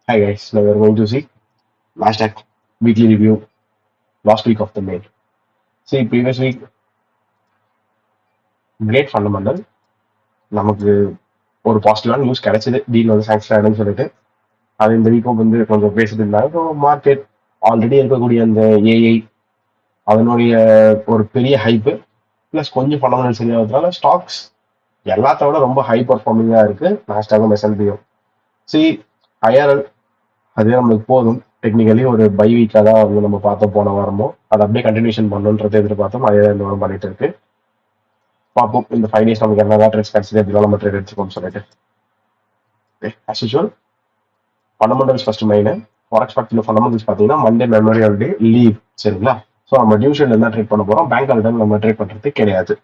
Hi guys, now we are going to see Nasdaq weekly review last week of the May. See, previous week, great fundamental. நமக்கு ஒரு பாசிட்டிவான news கிடைச்சது deal வந்து sanction ஆயிடும்னு சொல்லிட்டு அது இந்த வீக்கும் வந்து கொஞ்சம் பேசிட்டு இருந்தாங்க. ஸோ மார்க்கெட் ஆல்ரெடி இருக்கக்கூடிய அந்த ஏஐ அதனுடைய ஒரு பெரிய ஹைப்பு ப்ளஸ் கொஞ்சம் ஃபண்டமெண்டல் சரியாகிறதுனால ஸ்டாக்ஸ் எல்லாத்த விட ரொம்ப ஹை பர்ஃபார்மிங்காக இருக்கு நாஸ்டாகும் எஸ்என்பியும். சி ஐஆர்எல் அதுவே நம்மளுக்கு போதும். டெக்னிக்கலி ஒரு பை வீக்காக தான் வந்து நம்ம பார்த்தோம் போன வாரமோ அதை அப்படியே கண்டினியூஷன் பண்ணணுன்றதை எதிர்பார்த்தோம். அதே தான் இந்த வாரம் பண்ணிட்டு இருக்கு. பார்ப்போம் இந்த 5 days நமக்கு என்னதான் ட்ரெஸ் கிடைச்சது எப்படிலாம் நம்ம ட்ரேட் எடுத்துக்கோம்னு சொல்லிட்டு. As usual fundamentals first main. Forex பார்ட்டியில் ஃபண்டமெண்டல்ஸ் பார்த்தீங்கன்னா மண்டே மெமோரியல் டே லீவ், சரிங்களா? ஸோ நம்ம டியூஷன்ல இருந்தால் ட்ரேட் பண்ண போகிறோம். பேங்க் ஹாலிடே நம்ம ட்ரேட் பண்ணுறது கிடையாது.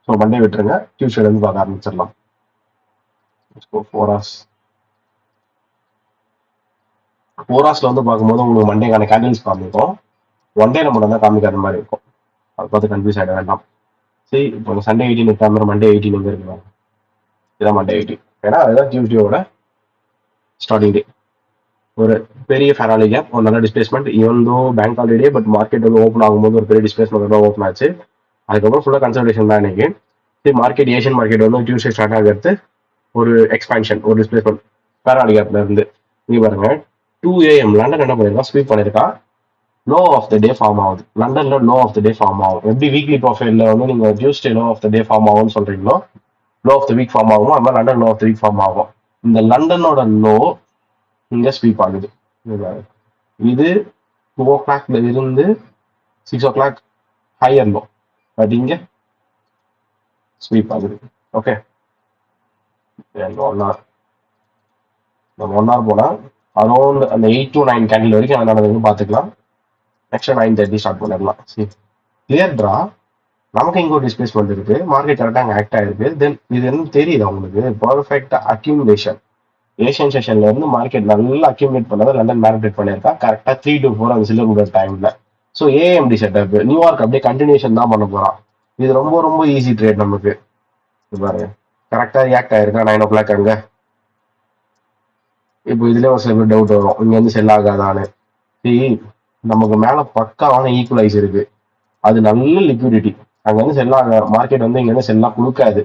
ஸோ மண்டே விட்டுருங்க, டியூஷன்ல இருந்து பார்க்க ஆரம்பிச்சிடலாம். 4 hours 4 hours வந்து பார்க்கும்போது உங்களுக்கு மண்டேக்கான கேண்டில்ஸ் காமிக்கும். ஒன் டே நம்ம தான் காமிக்காத மாதிரி இருக்கும். அதை பார்த்து கன்ஃபியூஸ் ஆகிட வேண்டாம். சரி, இப்போ சண்டே 18 இருக்காம மண்டே 18 எங்க இருக்குங்க? இதான் மண்டே 18. ஏன்னா அதுதான் டியூஸ்டேவோட ஸ்டார்டிங் டே. ஒரு பெரிய ஃபெராலி கேப், ஒரு நல்ல displacement. Even though bank holiday, but market வந்து ஓப்பன் ஆகும்போது ஒரு பெரிய டிஸ்பிளேஸ்மெண்ட் தான் ஓப்பன் ஆச்சு. அதுக்கப்புறம் ஃபுல்லாக கன்சல்டேஷன் தான் இன்னைக்கு. சரி, மார்க்கெட் ஏஷியன் மார்க்கெட் வந்து டியூஸ்டே ஸ்டார்ட் ஆகிறது ஒரு எக்ஸ்பான்ஷன், ஒரு டிஸ்பிளேஸ்மெண்ட் ஃபெராலி கேப்ல இருந்து. நீ பாருங்க 2 AM லண்டன் என்ன பண்ணிருக்கான், ஸ்வீப் பண்ணிருக்கான். Low of the day form ஆகுது. லண்டன்ல low of the day form ஆகும். எப்படி வீக்லி ப்ரொஃபைல்ல வந்து நீங்க Tuesday low of the day form ஆகும்னு சொல்றீங்களோ, low of the week form ஆகுமோ, அது மாதிரி London low of the week form ஆகும். இந்த லண்டனோட லோ இங்க ஸ்வீப் ஆகுது. இது 2 o'clock இருந்து 6 o'clock ஹையர் லோ, பட் இங்க ஸ்வீப் ஆகுது. ஓகே, 1 hour நம்ம 1 hour போனா அரௌண்ட் அந்த 8 to 9 கேண்டில் வரைக்கும் என்ன நடக்குதுன்னு பார்த்துக்கலாம். நெக்ஸ்ட் 9:30 ஸ்டார்ட் பண்ணிடலாம். சரி, கிளியர் ட்ரா. நமக்கு இங்க ஒரு டிஸ்பிளேஸ்மெண்ட் இருக்கு, மார்க்கெட் கரெக்டாக அங்கே ஆக்ட் ஆயிருக்கு. தென் இது என்ன தெரியுது உங்களுக்கு, பர்ஃபெக்ட் அக்யூமுலேஷன். ஏஷியன் செஷன்ல இருந்து மார்க்கெட் நல்லா அக்யூமுலேட் பண்ணதை லண்டன் மேனிபுலேட் பண்ணியிருக்கா கரெக்டாக 3 to 4 அந்த சில்வர் புல்லட் டைம்ல. ஸோ ஏஎம்டி செட்டப் நியூயார்க் அப்படியே கண்டினியூஷன் தான் பண்ண போறான். இது ரொம்ப ரொம்ப ஈஸி ட்ரேட் நமக்கு. பாருங்க கரெக்டாக ரியாக்ட் ஆயிருக்கா 9 o'clock அங்க. இப்போ இதுல ஒரு சில டவுட் வரும், இங்க வந்து செல் ஆகாதான்னு. நமக்கு மேல பக்காவான ஈக்குவலைஸ் இருக்கு, அது நல்ல லிக்விடிட்டி. அங்க வந்து செல்லா மார்க்கெட் வந்து இங்க வந்து செல்லா கொடுக்காது.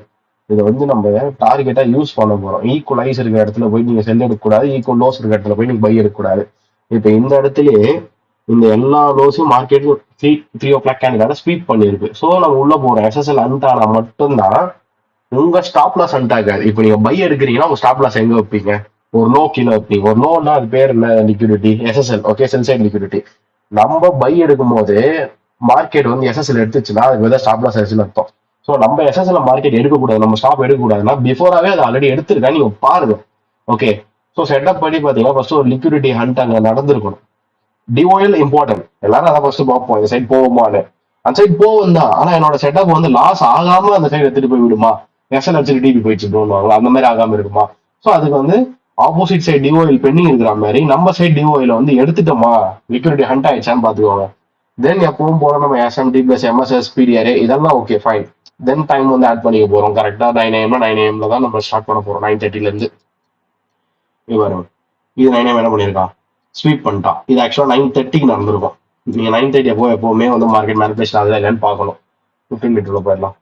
இதை வந்து நம்ம டார்கெட்டா யூஸ் பண்ண போறோம். ஈக்குவலைஸ் இருக்கிற இடத்துல போய் நீங்க செல் எடுக்கக்கூடாது, ஈக்குவல் லோஸ் இருக்கிற இடத்துல போய் நீங்க பை எடுக்கக்கூடாது. இப்ப இந்த இடத்துலயே இந்த எல்லா லோஸும் மார்க்கெட் 3 o'clock கேண்டில் ஸ்வீப் பண்ணிருக்கு. ஸோ நம்ம உள்ள போறோம். எஸ்எஸ்எல் அன்டானா மட்டும்தான் உங்க ஸ்டாப் லாஸ் அன்ட் ஆகாது. இப்போ நீங்க பை எடுக்கிறீங்கன்னா உங்க ஸ்டாப் லாஸ் எங்க வைப்பீங்க? ஒரு லோ கீழே வைப்பீங்க. ஒரு லோன்னா அது பேர் என்ன? Liquidity, SSL. ஓகே, செல் சைட் லிக்விடிட்டி. நம்ம பை எடுக்கும் போது மார்க்கெட் வந்து எஸ்எஸ்எல் எடுத்துச்சுன்னா அதுக்கு தான் ஸ்டாப் லாஸ் ஆயிடுச்சுன்னு அர்த்தம். ஸோ நம்ம எஸ்எஸ்எல் மார்க்கெட் எடுக்கக்கூடாது, நம்ம ஸ்டாப் எடுக்கக்கூடாதுன்னா பிஃபோராகவே அது ஆல்ரெடி எடுத்திருக்கா நீங்க பாருங்க. ஓகே, ஸோ செட்டப் படி பார்த்தீங்கன்னா ஃபர்ஸ்ட் ஒரு லிக்விடிட்டி ஹண்ட் அங்கே நடந்திருக்கணும். டிஓஎல் இம்பார்ட்டன்ட், எல்லாரும் அதை ஃபர்ஸ்ட் பார்ப்போம். இந்த சைட் போகுமான்னு. அந்த சைட் போகும் தான், ஆனா என்னோட செட்டப் வந்து லாஸ் ஆகாம அந்த சைடு எடுத்துட்டு போய் விடுமா? எஸ்எல் வச்சுட்டு டிபி போயிடுச்சு அந்த மாதிரி ஆகாம இருக்குமா? ஸோ அதுக்கு வந்து ஆப்போசிட் சைட் டிஓஎல் பெண்டிங் இருக்கிற மாதிரி நம்ம சைட் டிஓஎல் வந்து எடுத்துட்டோமா, லிக்விடிட்டி ஹண்ட் ஆயிடுச்சான்னு பாத்துக்கோங்க. தென் எப்பவும் போல நம்ம எஸ்எம்டி பிளஸ் எம்எஸ்எஸ் பிடிஆர் இதெல்லாம் ஓகே ஃபைன். தென் டைம் வந்து ஆட் பண்ணிக்க போறோம். கரெக்டா 9 AM 9 AM தான் நம்ம ஸ்டார்ட் பண்ண போறோம். 9:30 இருந்து இது 9 AM என்ன பண்ணிருக்கான், ஸ்வீப் பண்ணிட்டான். இது ஆக்சுவலா 9:30 நடந்திருக்கும். நீங்க 9:30 எப்பவுமே வந்து மார்க்கெட் மேனிபுலேஷன் ஆகுதா இல்லைன்னு பார்க்கணும். 15 minute போயிடலாம்.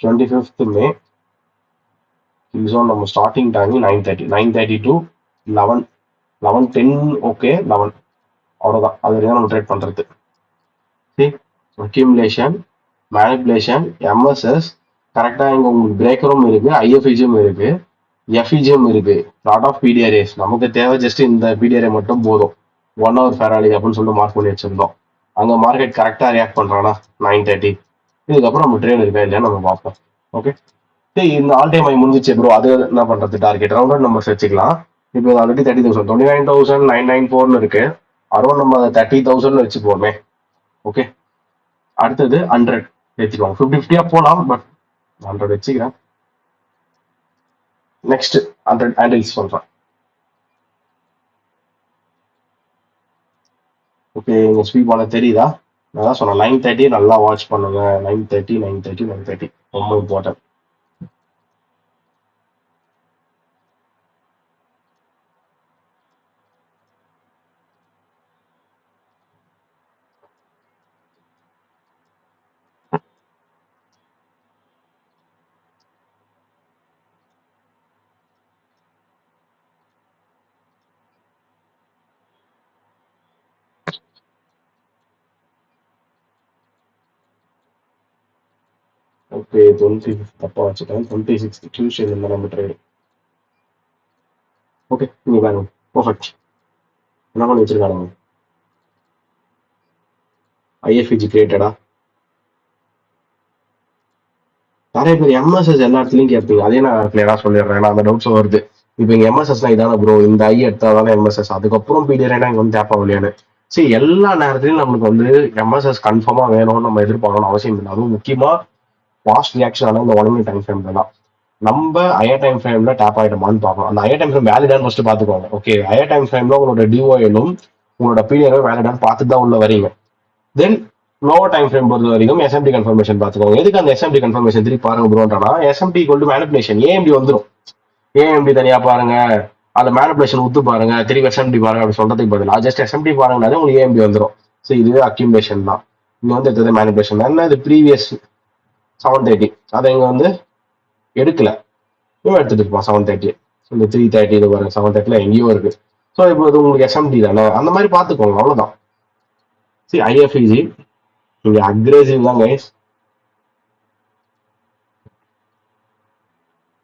25th May நம்ம ஸ்டார்டிங் டைம் 9:30, 9:30 to 11:10. ஓகே 11 அவ்வளவுதான். அது வரைக்கும் நம்ம ட்ரேட் பண்றது. அக்யூமுலேஷன், மேனிபுலேஷன், எம்எஸ்எஸ் கரெக்டா இங்க உங்களுக்கு பிரேக்கரும் இருக்கு, ஐஎஃப்இஜியும் இருக்கு, எஃப்இஜியும் இருக்கு, லாட் ஆஃப் பிடிஆர்ஏஸ். நமக்கு தேவை ஜஸ்ட் இந்த பிடிஆர்ஏ மட்டும் போதும். 1 hour ஃபெராலி அப்படின்னு சொல்லிட்டு மார்க் பண்ணி வச்சிருந்தோம். அங்க மார்க்கெட் கரெக்டா ரியாக்ட் பண்றானா 9:30. இதுக்கப்புறம் நம்ம ட்ரேட் இருக்கா இல்லையா நம்ம பார்ப்போம். ஓகே, இந்த ஆல் டைம் ஐ முடிஞ்சிச்சு ப்ரோ. அது என்ன பண்றது, டார்கெட் ரவுண்ட் நம்பர்ஸ் வச்சுக்கலாம். இப்போ ஆல்ரெடி 30,000 29,994 இருக்கு. அரௌண்ட் நம்ம 30,000 வச்சு போமே. ஓகே, அடுத்தது 100 வச்சுக்கோங்க. 50-50 போலாம், பட் 100 வச்சுக்கிறேன். நெக்ஸ்ட் 100 ஹேண்டில்ஸ் சொல்றேன். ஓகே, இங்க ஸ்வீப் பண்ண தெரியுதா? நான் தான் சொன்னேன் 9:30 நல்லா வாட்ச் பண்ணுங்க. 9:30 ரொம்ப இம்பார்ட்டன்ட். ஓகே 25 தப்பா வச்சுட்டேன். 26 டியூஸ்டே இந்த நம்ம ட்ரேடு. ஓகே நீங்க பாருங்க. பர்ஃபெக்ட். என்ன பண்ணி வச்சிருக்கானுங்க? ஐஎஃப்இஜி கிரியேட்டடா? நிறைய பேர் எம்எஸ்எஸ் எல்லா இடத்துலயும் கேட்பீங்க. அதே நான் கிளியரா சொல்லிடுறேன். ஏன்னா அந்த டவுட்ஸ் வருது. இப்போ இங்க எம்எஸ்எஸ்னா இதான ப்ரோ, இந்த ஐ எடுத்தாதானே எம்எஸ்எஸ், அதுக்கப்புறம் பிடிஆர் இங்க வந்து தேப்பா இல்லையான்னு. சரி, எல்லா நேரத்துலயும் நம்மளுக்கு வந்து எம்எஸ்எஸ் கன்ஃபார்மா வேணும்னு நம்ம எதிர்பார்க்கணும்னு அவசியம் இல்லை. அதுவும் முக்கியமா ஃபாஸ்ட் ரியாக்ஷன் ஆன இந்த 1 minute டைம் ஃப்ரேம்லாம் நம்ம ஐஆர் டைம் ஃப்ரேம்ல டேப் ஆயிடுமான்னு பார்க்கணும். அந்த ஐஆர் டைம் ஃப்ரேம் வேலிடான்னு ஃபர்ஸ்ட் பார்த்துக்கோங்க. ஓகே, ஐஆர் டைம் ஃப்ரேம்ல உங்களோட டிஓஎலும் உங்களோட பிடிஆர் வேலிடான்னு பார்த்துட்டு தான் உள்ள வரீங்க. தென் லோவர் டைம் ஃப்ரேம் பொறுத்த வரைக்கும் எஸ்எம்டி கன்ஃபர்மேஷன் பார்த்துக்கோங்க. எதுக்கு அந்த எஸ்எம்டி கன்ஃபர்மேஷன் திருப்பி பாருங்க ப்ரோன்றனா, எஸ்எம்டி கொண்டு மேனிபுலேஷன் ஏஎம்டி வந்துடும். ஏஎம்டி தனியா பாருங்க, அந்த மேனிபுலேஷன் உத்து பாருங்க, திருப்பி எஸ்எம்டி பாருங்க அப்படி சொல்றதுக்கு பதிலாக ஜஸ்ட் எஸ்எம்டி பாருங்கனாலே உங்களுக்கு ஏஎம்டி வந்துடும். ஸோ இதுவே அக்யூமுலேஷன் தான். இங்க வந்து எடுத்தது மேனிபுலேஷன் தான். என்ன இது ப்ரீவியஸ் 730 அதை இங்க வந்து எடுக்கல, இவன் எடுத்துட்டு இருப்பான் 730. இந்த 330 இது பாருங்க 730 எங்கேயோ இருக்கு. ஸோ இப்போ இது உங்களுக்கு எஸ்எம்டி தானே, அந்த மாதிரி பார்த்துக்கோங்க, அவ்வளவுதான். சரி, ஐஎஃப்இஜி இங்க அக்ரெசிவ் தான் கைஸ்.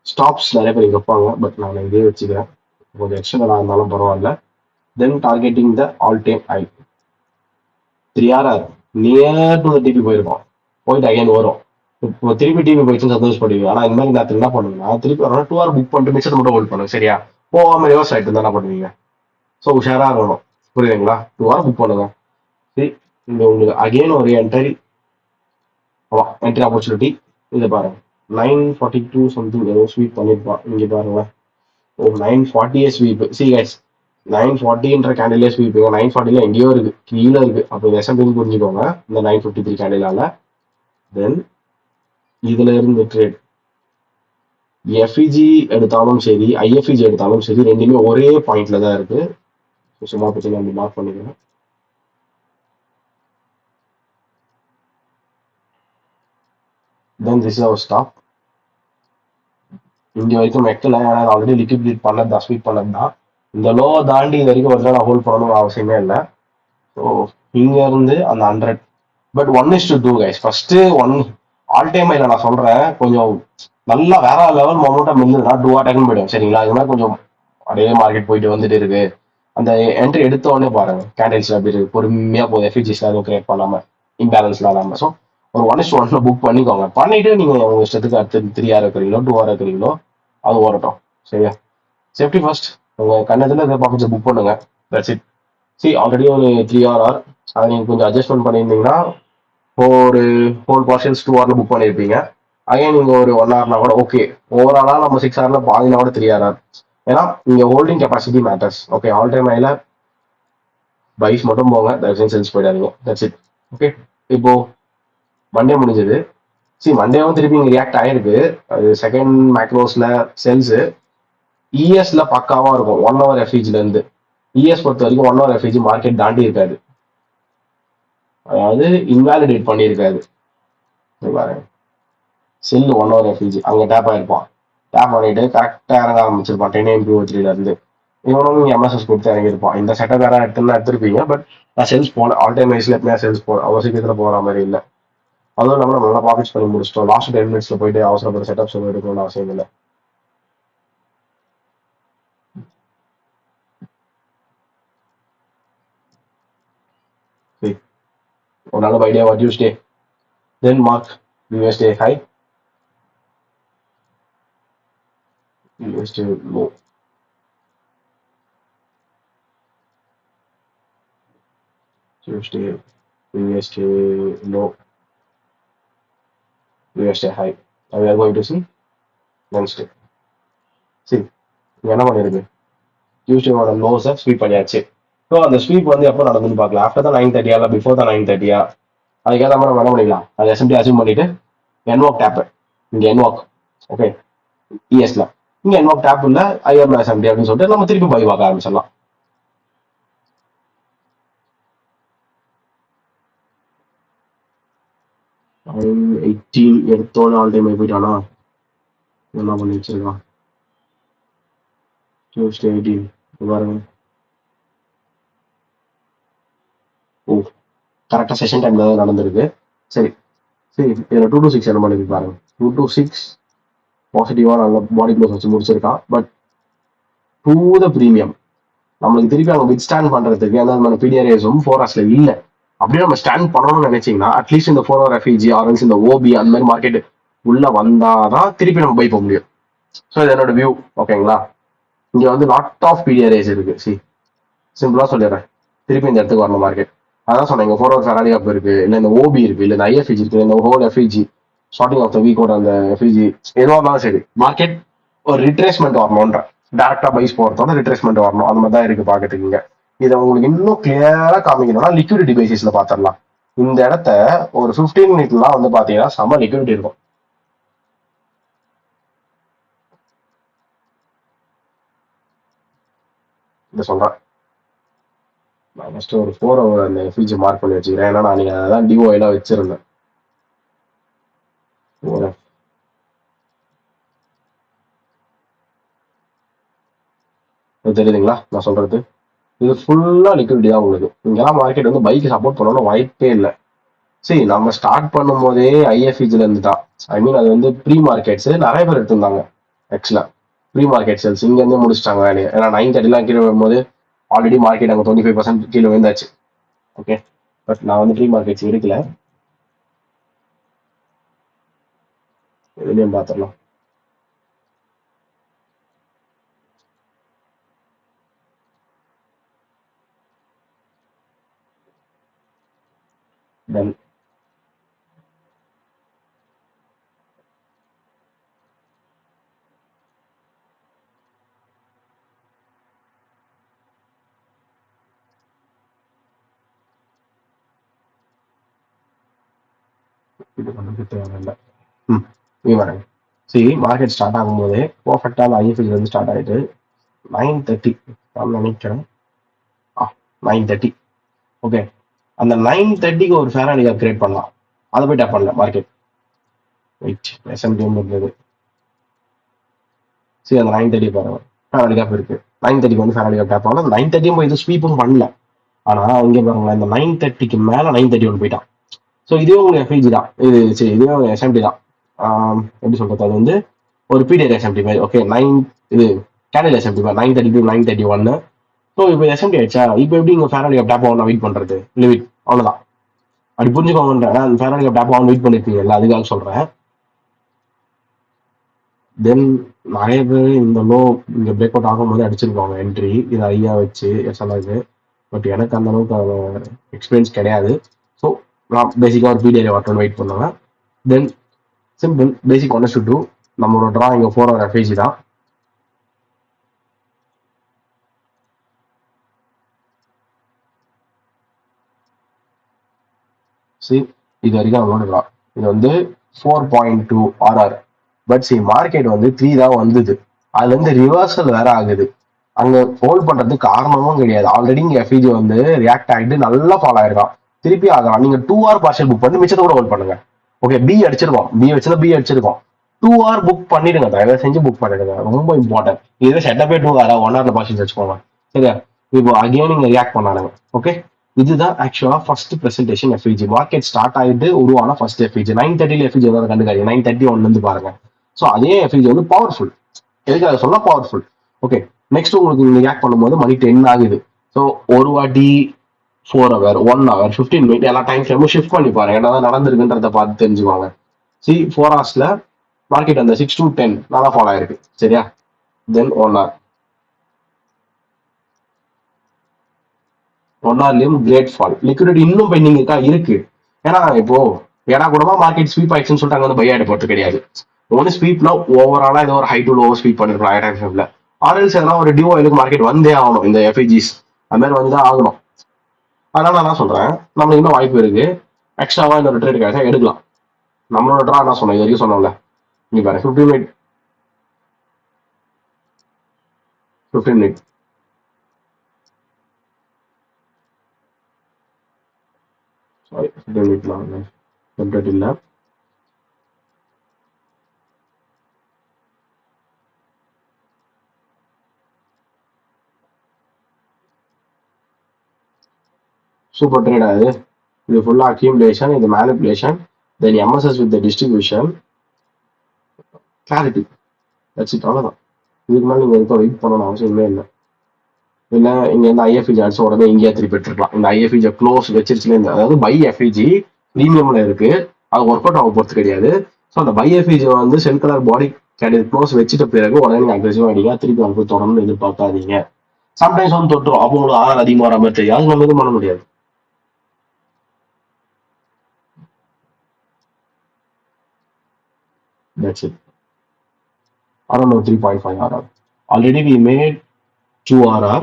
ஸ்டாப்ஸ் நிறைய பேர் வைப்பாங்க, பட் நான் இதே வச்சுக்கிறேன். கொஞ்சம் எக்ஸ்டர்னலாக இருந்தாலும் பரவாயில்ல. Then targeting the all time high 3RR near to TP போயிருக்கோம். போயிட்டு அகைன் வரும். இப்போ திருப்பி டிபி போயிடுச்சு சந்தோஷப்படுவீங்க. ஆனால் இந்த மாதிரி நேரத்தில் என்ன பண்ணுங்கன்னா, திருப்பி வரணும் 2 hour புக் பண்ணிட்டு மிச்சத்தை மட்டும் ஹோல்ட் பண்ணுங்க. சரியா, போகாம ரிவர்ஸ் ஆயிட்டு இருந்தா என்ன பண்ணுவீங்க? ஸோ உஷாரா இருக்கணும். புரியுதுங்களா? 2 hour புக் பண்ணுங்க. சரி, இந்த உங்களுக்கு அகைன் ஒரு என்ட்ரி, என்ட்ரி ஆப்பர்ச்சுனிட்டி. இதை பாருங்க 942 சம்திங் ஏதோ ஸ்வீப் பண்ணிருப்பான். இங்க பாருங்க, ஓ 940 ஸ்வீப். சி கைஸ், 940ன்ற கேண்டிலே ஸ்வீப் 940ல எங்கேயோ இருக்கு, கீழே இருக்கு. அப்போ இந்த எஸ்எம்பி புரிஞ்சுக்கோங்க இந்த 953 கேண்டிலால. தென் இதுல இருந்து ட்ரேட் எஃப்இஜி எடுத்தாலும் சரி ஐஎஃப்இஜி எடுத்தாலும் சரி, ரெண்டுமே ஒரே பாயிண்ட்ல தான் இருக்கு. சும்மா பத்தி நம்ம மார்க் பண்ணிக்கிறேன். Then this is our stop. இங்க வரைக்கும் வைக்கல, ஏன்னா ஆல்ரெடி லிக்விட் பண்ணது தான், ஸ்வீப் பண்ணது தான். இந்த லோ தாண்டி இது வரைக்கும் வந்து நான் ஹோல்ட் பண்ணணும்னு அவசியமே இல்லை. ஸோ இங்க இருந்து அந்த 100, but 1:2 guys. First one all time இல்லை நான் சொல்றேன், கொஞ்சம் நல்லா வேற லெவல் மொமெண்டம் இருந்ததுன்னா 2 hour டக்குன்னு போயிடும். சரிங்களா, இது மாதிரி கொஞ்சம் அப்படியே மார்க்கெட் போயிட்டு வந்துட்டு இருக்கு. அந்த என்ட்ரி எடுத்த உடனே பாருங்க கேண்டில்ஸ் அப்படி இருக்கு, பொறுமையா போகுது. எஃபிஜிஸ் எதுவும் கிரியேட் பண்ணாம, இம்பேலன்ஸ்லாம் இல்லாம. ஸோ ஒரு 1:1 புக் பண்ணிக்கோங்க. பண்ணிட்டு நீங்க உங்க இஷ்டத்துக்கு அடுத்து 3 hour இருக்கிறீங்களோ 2 hour இருக்கிறீங்களோ அது ஓரட்டும். சரியா, சேஃப்டி ஃபர்ஸ்ட். உங்க கண்ணத்துல இதை ப்ராஃபிட்ஸ் புக் பண்ணுங்க. That's it. சி ஆல்ரெடி ஒரு 3 hour அதை நீங்க கொஞ்சம் அட்ஜஸ்ட்மெண்ட் பண்ணியிருந்தீங்கன்னா ஒரு ஹோல் போர்ஷன்ஸ் 2 hourல புக் பண்ணியிருப்பீங்க. அகைன் நீங்க ஒரு 1 hourனா கூட ஓகே. ஓவராலா நம்ம 6 hourல பாதினா கூட 3 hour. ஏன்னா இங்க holding capacity matters. Okay, all time ஹைல பைஸ் மட்டும் போங்க, தயவுசெய்து செல்ஸ் போயிடாதீங்க. That's it. ஓகே, இப்போ மண்டே முடிஞ்சது. சி மண்டேவும் திருப்பி இங்க ரியாக்ட் ஆயிருக்கு. அது செகண்ட் மேக்ரோஸ்ல செல்ஸ் இஎஸ்ல பக்காவா இருக்கும் 1 hour எஃப்இஜில இருந்து. இஎஸ் பொறுத்த வரைக்கும் 1 hour எஃப்இஜி மார்க்கெட் தாண்டி இருக்காது, அதாவது இன்வாலிடேட் பண்ணியிருக்காது. பாருங்க, செல் 1 hour எஃப்இஜி அங்க டேப் ஆயிருப்பான். டேப் பண்ணிட்டு கரெக்டா இறங்க ஆரம்பிச்சிருப்பான் 10:03 இருந்து. இவனும் நீங்க எம்எஸ்எஸ் கொடுத்து இறங்கியிருப்பான். இந்த செட்டப் வேற எடுத்திருப்பீங்க, பட் நான் செல்ஸ் போல ஆல் டைம் வைஸ்ல எப்பவுமே செல்ஸ் போல அவ்வளோ சீக்கிரத்துல போற மாதிரி இல்லை. அதுவும் இல்லாமல் நம்ம நல்லா ப்ராஃபிட்ஸ் பண்ணி முடிச்சிட்டோம். லாஸ்ட் 10 minutesல போயிட்டு அவசரப்பட்ட செட்டப்ஸ் ஒன்று எடுக்கணும்னு அவசியம் இல்லை. ஒரு நல்ல idea. What you stay then mark Tuesday high, Tuesday low, Tuesday Tuesday low, Tuesday high. we are going to see Wednesday. சரி, என்ன பண்ணிருக்கு, டியூஸ்டேவோட லோஸை ஸ்வீப் பண்ணியாச்சு. ஸோ அந்த ஸ்வீப் வந்து எப்போ நடந்துன்னு பார்க்கலாம். ஆஃப்டர் தான் 9:30 இல்லை பிஃபோர் தான் 9:30. அதுக்கேற்ற மாதிரி நம்ம என்ன பண்ணிக்கலாம், அது எஸ்எம்டி அசியூம் பண்ணிட்டு என்வாக் டேப் இங்க என்வாக். ஓகே, இஎஸ்ல இங்க என்வாக் டேப் இல்லை ஐஆர் எஸ்எம்டி அப்படின்னு சொல்லிட்டு நம்ம திருப்பி பை பார்க்க ஆரம்பிச்சிடலாம். எடுத்தோட ஆல் டைம் போயிட்டானா, என்ன பண்ணி வச்சிருக்கான். டியூஸ்டே 18 பாருங்க. ஓ, கரெக்டா செஷன் டைம்ல தான் நடந்திருக்கு. சரி, சரி இதுல 2 to 6 என்ன பண்ணி பாருங்க. 2 to 6 பாசிட்டிவா நல்ல பாடி க்ளோஸ் வச்சு முடிச்சிருக்கான். பட் டூ த ப்ரீமியம் நம்மளுக்கு திருப்பி அவங்க வித் ஸ்டாண்ட் பண்றதுக்கு அந்த மாதிரி பிடிஆர்ஏஸும் ஃபோராஸ்ல இல்ல. அப்படியே நம்ம ஸ்டாண்ட் பண்ணணும்னு நினைச்சீங்கன்னா அட்லீஸ்ட் இந்த 4 hour எஃப்இஜி ஆரன்ஸ் இந்த ஓபி அந்த மாதிரி மார்க்கெட் உள்ள வந்தாதான் திருப்பி நம்ம பை போக முடியும். ஸோ இது என்னோட வியூ. ஓகேங்களா? இங்க வந்து லாட் ஆஃப் பிடிஆர்ஏஸ் இருக்கு. சிம்பிளா சொல்லிடுறேன். திருப்பி இந்த இடத்துக்கு வரணும் மார்க்கெட். அதான் சொன்னேன், இங்க 4 hour ஃபெராரி அப் இருக்கு, இல்ல இந்த ஓபி இருக்கு, இல்ல இந்த ஐஎஃப்இஜி இருக்கு, இந்த whole FEG starting of the வீக்கோட அந்த எஃப்இஜி எதுவாக இருந்தாலும் சரி மார்க்கெட் ஒரு ரிட்ரேஸ்மெண்ட் வரணும்ன்ற டேரக்டா பைஸ் போறதோட ரிட்ரேஸ்மெண்ட் வரணும். அந்த மாதிரி தான் இருக்கு பாக்கெட்டுக்கு. இங்க இதை உங்களுக்கு இன்னும் கிளியரா காமிக்கணும்னா லிக்விடிட்டி பேசிஸ்ல பாத்திரலாம். இந்த இடத்த ஒரு 15 மினிட்லாம் வந்து பாத்தீங்கன்னா செம லிக்விடிட்டி இருக்கும். இதை சொல்றேன். நான் ஃபர்ஸ்ட் ஒரு 4 hour அந்த எஃப்இஜி மார்க் பண்ணி வச்சுக்கிறேன். ஏன்னா நான் நீங்க அதான் டிஓஐலாம் வச்சிருந்தேன். தெரியுதுங்களா நான் சொல்றது? இது ஃபுல்லா லிக்விடிட்டி தான் உங்களுக்கு. இங்கெல்லாம் மார்க்கெட் வந்து பைக்கு சப்போர்ட் பண்ணணும்னு வாய்ப்பே இல்லை. சரி நம்ம ஸ்டார்ட் பண்ணும் போதே ஐஎஃப்இஜில இருந்து தான். ஐ மீன் அது வந்து ப்ரீ மார்க்கெட்ஸ் நிறைய பேர் எடுத்திருந்தாங்க. ஆக்சுவலா ப்ரீ மார்க்கெட் சேல்ஸ் இங்க இருந்து முடிச்சிட்டாங்க. ஏன்னா 9:30 கீழே வரும்போது ஆல்ரெடி மார்க்கெட் அங்கே 25% கீழே விழுந்தாச்சு. ஓகே, பட் நான் வந்து ப்ரீ மார்க்கெட்ஸ் எடுக்கல. இதுலயும் பார்த்துடலாம். டன். இது பண்ணுறது தேவையில்லை. நீ வரேன். சரி மார்க்கெட் ஸ்டார்ட் ஆகும்போதே பர்ஃபெக்டா அந்த ஐஎஃப்இஜி வந்து ஸ்டார்ட் ஆயிட்டு 9:30 நான் நினைக்கிறேன். 9:30. ஓகே, அந்த 9:30க்கு ஒரு ஃபேராடி கிரியேட் பண்ணலாம். அதை போய் டேப் பண்ணல மார்க்கெட். வெயிட், எஸ்எம்டி இருந்தது. சரி அந்த 9:30 பாருங்க ஃபேராடி கேப் இருக்கு. 9:30க்கு வந்து ஃபேராடி கேப் டேப் பண்ணல. அந்த 9:30 போய் இது ஸ்வீப்பும் பண்ணல. ஆனா இங்க பாருங்களேன், இந்த 9:30க்கு மேல 9:31 போயிட்டான். ஸோ இதுவே உங்களுக்கு எஃப்இஜி தான் இது. சரி இதுவே எஸ்எம்டி தான். எப்படி சொல்றது, அது வந்து ஒரு பீடியர் எஸ்எம்டி மாதிரி. ஓகே, இது கேண்டில் எஸ்எம்டி மாதிரி 9:32 9:31. ஸோ இப்போ எஸ்எம்டி ஆயிடுச்சா, இப்போ எப்படி இங்க ஃபேராடி கேப் டேப் ஆகணும் வெயிட் பண்றது லிமிட் அவ்வளவுதான். அப்படி புரிஞ்சுக்கோங்கன்றேன். அந்த ஃபேராடி கேப் டேப் ஆகணும் வெயிட் பண்ணிருப்பீங்கல்ல, அதுக்காக சொல்றேன். தென் நிறைய பேர் இந்த லோ இங்க பிரேக் அவுட் ஆகும்போது அடிச்சிருப்பாங்க என்ட்ரி, இது ஐயா வச்சு எஸ்எல்ஆக்கு. பட் எனக்கு அந்த அளவுக்கு எக்ஸ்பீரியன்ஸ் கிடையாது. ஸோ நான் பேசிக்காக ஒரு பீடியர் வரணும்னு வெயிட் பண்ணுவேன். தென் சிம்பிள் பேசிக் ஒன் டூ நம்மளோட ட்ரா இங்க 4 hour எஃப்ஐஜி தான். இது வரைக்கும் நம்மளோட ட்ரா இது வந்து 4.2 RR. பட் மார்க்கெட் வந்து 3 தான் வந்தது. அதுல இருந்து ரிவர்சல் வேற ஆகுது. அங்க ஹோல்ட் பண்றதுக்கு காரணமும் கிடையாது. ஆல்ரெடி இங்க எஃப்இஜி வந்து ரியாக்ட் ஆகிட்டு நல்லா ஃபாலோ ஆயிருக்கான். திருப்பி ஆகலாம். நீங்க 2 hour பார்ஷல் புக் பண்ணி மிச்சத்தை கூட ஹோல்ட் பண்ணுங்க. ஓகே, பி அடிச்சிருக்கோம், பி வச்சுதான் பி அடிச்சிருக்கோம். 2 hour புக் பண்ணிடுங்க, தயவு செஞ்சு புக் பண்ணிடுங்க, ரொம்ப இம்பார்ட்டன்ட். இதுவே செட்டப்பே 2 hour 1 hour பார்ஷல் வச்சுக்கோங்க. சரியா? இப்போ அகைன் நீங்க ரியாக்ட் பண்ணானுங்க. ஓகே, இதுதான் ஆக்சுவலா first presentation FEG. Market start ஆகிட்டு உருவான ஃபர்ஸ்ட் எஃப்இஜி 9:30 எஃப்இஜி ஏதாவது கண்டுக்காது. 9:31 இருந்து பாருங்க. ஸோ அதே எஃப்இஜி வந்து பவர்ஃபுல். எதுக்காக சொல்ல பவர்ஃபுல்? ஓகே, நெக்ஸ்ட் உங்களுக்கு நீங்க ரியாக்ட் பண்ணும்போது மணி 10 ஆகுது. ஸோ ஒரு வாட்டி 4 hour 1 hour 15 minute எல்லா டைம் ஃப்ரேமும் ஷிஃப்ட் பண்ணி பாருங்க. என்னதான் நடந்திருக்குன்றத பார்த்து தெரிஞ்சுக்கோங்க. 4 hours மார்க்கெட் அந்த 6 to 10 நல்லா ஃபாலோ ஆயிருக்கு. சரியா? தென் 1 hour 1 hourலயும் கிரேட் ஃபால். லிக்விடிட்டி இன்னும் பெண்டிங் இருக்கு. ஏன்னா இப்போ ஏன்னா கூடமா மார்க்கெட் ஸ்வீப் ஆயிடுச்சுன்னு சொல்லிட்டு அங்க வந்து பை ஆயிட போறது கிடையாது. ஒன்னு ஸ்வீப்னா ஓவராலா ஏதோ ஒரு ஹை டு லோ ஸ்வீப் பண்ணிருக்கலாம் ஐ டைம் ஃப்ரேம்ல. ஆர்எல்ஸ் எதனா ஒரு டிஓ இதுக்கு மார்க்கெட் வந்தே ஆகணும். இந்த எஃப்ஐஜிஸ் அது மாதிரி வந்துதான் ஆகணும். அதனால நான் தான் சொல்றேன், நம்மளுக்கு இன்னும் வாய்ப்பு இருக்கு. எக்ஸ்ட்ராவா இந்த ஒரு ட்ரேடுக்காக எடுக்கலாம். நம்மளோட ட்ரா நான் சொன்னேன், இது வரைக்கும் சொன்னோம்ல. நீ பாரு 15 மினிட் சாரி 15 மினிட்லாம் டெம்ப்ளேட் இல்லை. சூப்பர் ட்ரேட் ஆகுது. இது ஃபுல்லா அக்யூமுலேஷன், இது manipulation. Then MSS with distribution clarity. That's it, அவ்வளோதான். இதுக்கு மேலே நீங்கள் எதுக்கும் வெயிட் பண்ணணும் அவசியமே இல்லை. இல்லை இங்கே இந்த ஐஎஃப்இஜி அடிச்ச உடனே இங்கேயே திருப்பி எடுத்துருக்கலாம். இந்த ஐஎஃப்இஜி க்ளோஸ் வச்சிருச்சுலேருந்து, அதாவது பை எஃப்இஜி ப்ரீமியமில் இருக்கு, அது ஒர்க் அவுட் ஆக பொறுத்து கிடையாது. ஸோ அந்த பை எஃப்இஜி வந்து செல் கலர் பாடி கேண்டில் க்ளோஸ் வச்சுட்ட பிறகு உடனே நீங்கள் அக்ரெசிவாக அடிங்க, திருப்பி வந்து தொடரணும்னு எதிர்பார்க்காதீங்க. சம்டைம்ஸ் வந்து தொட்டுரும், அப்போ உங்களுக்கு ஆறு அதிகமாக வர மாதிரி தெரியும், அது நம்ம எதுவும் பண்ண முடியாது. That's it. I don't know 3.5 RR. Already we made 2 RR.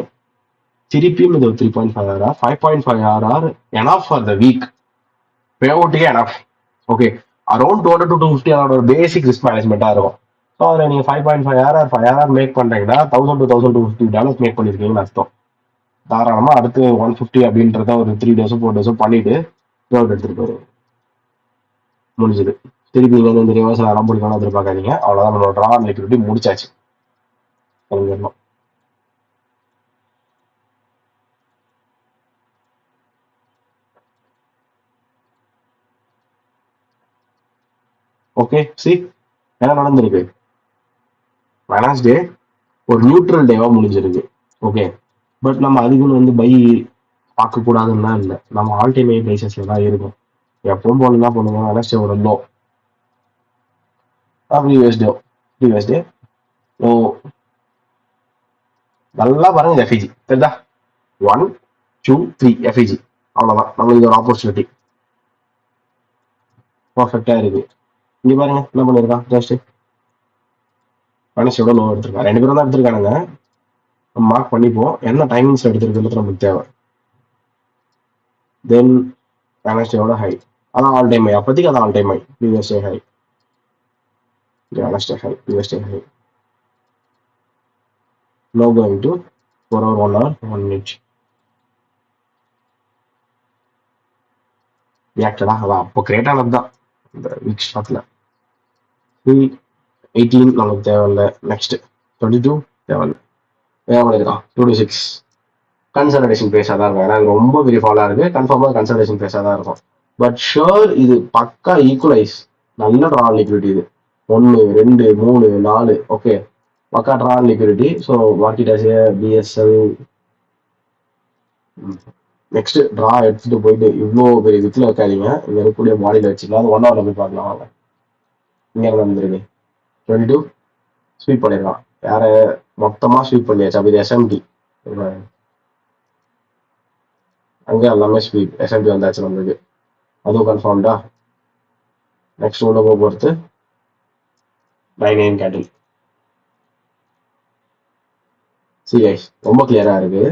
திருப்பியும் இது 3.5 RR. 5.5 RR enough for the week. Payout enough. Okay. Around 200 to 250 RR basic risk மேனேஜ்மெண்ட்டாக இருக்கும். ஸோ அதில் நீங்கள் 5.5 RR 5 RR மேக் பண்ணுறீங்கன்னா $1000 to $1250 மேக் பண்ணியிருக்கீங்கன்னு அர்த்தம். தாராளமாக அடுத்து 150 அப்படின்றத ஒரு 3 days 4 days பண்ணிட்டு பேவுட் எடுத்துகிட்டு போயிடுங்க. முடிஞ்சது. திருப்பி இங்கே வந்து இந்த ரிவர்ஸில் இடம் பிடிக்கணும்னு எதிர்பார்க்காதீங்க. அவ்வளோதான், நம்மளோட ட்ரா லிக்விடிட்டி முடிச்சாச்சு. கிளம்பிடணும். ஓகே, சி என்ன நடந்திருக்கு. வெனஸ்டே ஒரு நியூட்ரல் டேவா முடிஞ்சிருக்கு. ஓகே, பட் நம்ம அதுக்குன்னு வந்து பை பார்க்கக்கூடாதுன்னா இல்லை, நம்ம ஆல் டைம் ஹை பிரைசஸ்ல தான் இருக்கும். எப்பவும் போல என்ன பண்ணுங்க, வெனஸ்டே ஒரு லோ, ப்ரீவியஸ் டே ஓ நல்லா பாருங்க. எஃப்இஜி தெரியுதா, 1 2 3 எஃப்இஜி, அவ்வளோதான். நம்மளுக்கு இது ஒரு ஆப்பர்ச்சுனிட்டி பர்ஃபெக்டா இருக்கு. இங்க பாருங்க என்ன பண்ணிருக்கான், ஜஸ்ட் வெனஸ்டேயோட லோ எடுத்திருக்கான். 2 பேரும் தான் எடுத்திருக்கானுங்க, மார்க் பண்ணிப்போம். என்ன டைமிங்ஸ் எடுத்திருக்கிறது நமக்கு தேவை. தென் வெனஸ்டேயோட ஹை, அதான் ஆல் டைம் ஹை. அப்போதைக்கு அதான் all time high. Previous day high, Wednesday high, previous day high. Low going to 4 hour 1 hour 1 minute ரியாக்டடா. அதான் அப்போ கிரியேட் ஆனது தான் இந்த வீக் ஸ்டாக்ல. 18 நமக்கு தேவையில்ல. நெக்ஸ்ட் 22 தேவையில்ல. தேவைப்படுதுதான் 26 கன்சல்டேஷன் பேஸாக தான் இருக்கும். ஏன்னா ரொம்ப பெரிய ஃபாலாக இருக்கு, கன்ஃபார்மாக கன்சல்டேஷன் பேஸாக தான் இருக்கும். பட் ஷோர் இது பக்கா ஈக்குவலைஸ். நல்ல ட்ரா லிக்விடிட்டி இது. 1 2 3 4 ஓகே, பக்கா draw liquidity. So market as PSL. Next draw எடுத்துட்டு போயிட்டு இவ்வளோ பெரிய வித்துல வைக்காதீங்க, இங்க இருக்கக்கூடிய பாடியில் வச்சுக்கலாம். அது 1 hour போய் பார்க்கலாம் வாங்க. இங்கே வந்துருக்கு 22 ஸ்வீப் பண்ணிடலாம். யார மொத்தமா ஸ்வீப் பண்ணியாச்சு. அப்படி எஸ்எம்டி அங்க எல்லாமே ஸ்வீப், எஸ்எம்டி வந்தாச்சு நம்மளுக்கு, அதுவும் கன்ஃபார்ம்டா. நெக்ஸ்ட் உள்ள போக பொறுத்து 9 AM கேண்டில். சி கைஸ், ரொம்ப கிளியரா இருக்கு.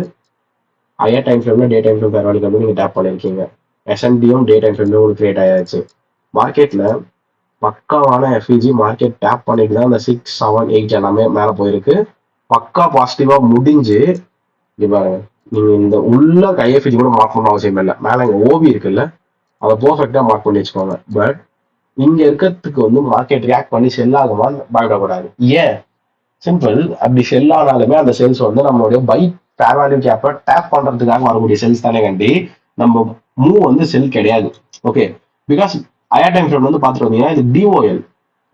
ஹையர் டைம் ஃப்ரேம்ல day time frame fair value கம்மி நீங்க டேப் பண்ணிருக்கீங்க. எஸ்என்டியும் டே டைம் ஃப்ரேம்ல உங்களுக்கு கிரியேட் ஆயாச்சு. மார்க்கெட்ல பக்காவான எஃப்இஜி மார்க்கெட் டேப் பண்ணிட்டு தான் அந்த 6 7 8 எல்லாமே மேல போயிருக்கு. பக்கா பாசிட்டிவா முடிஞ்சு இங்க பாருங்க. நீங்க இந்த உள்ள ஐஎஃப்இஜி கூட மார்க் பண்ண அவசியம் இல்லை. மேல இங்க ஓபி இருக்குல்ல, அதை பர்ஃபெக்டா மார்க் பண்ணி வச்சுக்கோங்க. பட் இங்க இருக்கிறதுக்கு வந்து மார்க்கெட் ரியாக்ட் பண்ணி செல் ஆகுமான்னு பயப்படக்கூடாது. ஏன், சிம்பிள். அப்படி செல் ஆனாலுமே அந்த செல்ஸ் வந்து நம்மளுடைய பை ஃபேர் வேல்யூ கேப்பை டேப் பண்றதுக்காக வரக்கூடிய செல்ஸ் தானே கண்டி. நம்ம மூவ் வந்து செல் கிடையாது. Okay, because higher time frame வந்து பாத்துட்டு வந்தீங்கன்னா இது டிஓஎல்,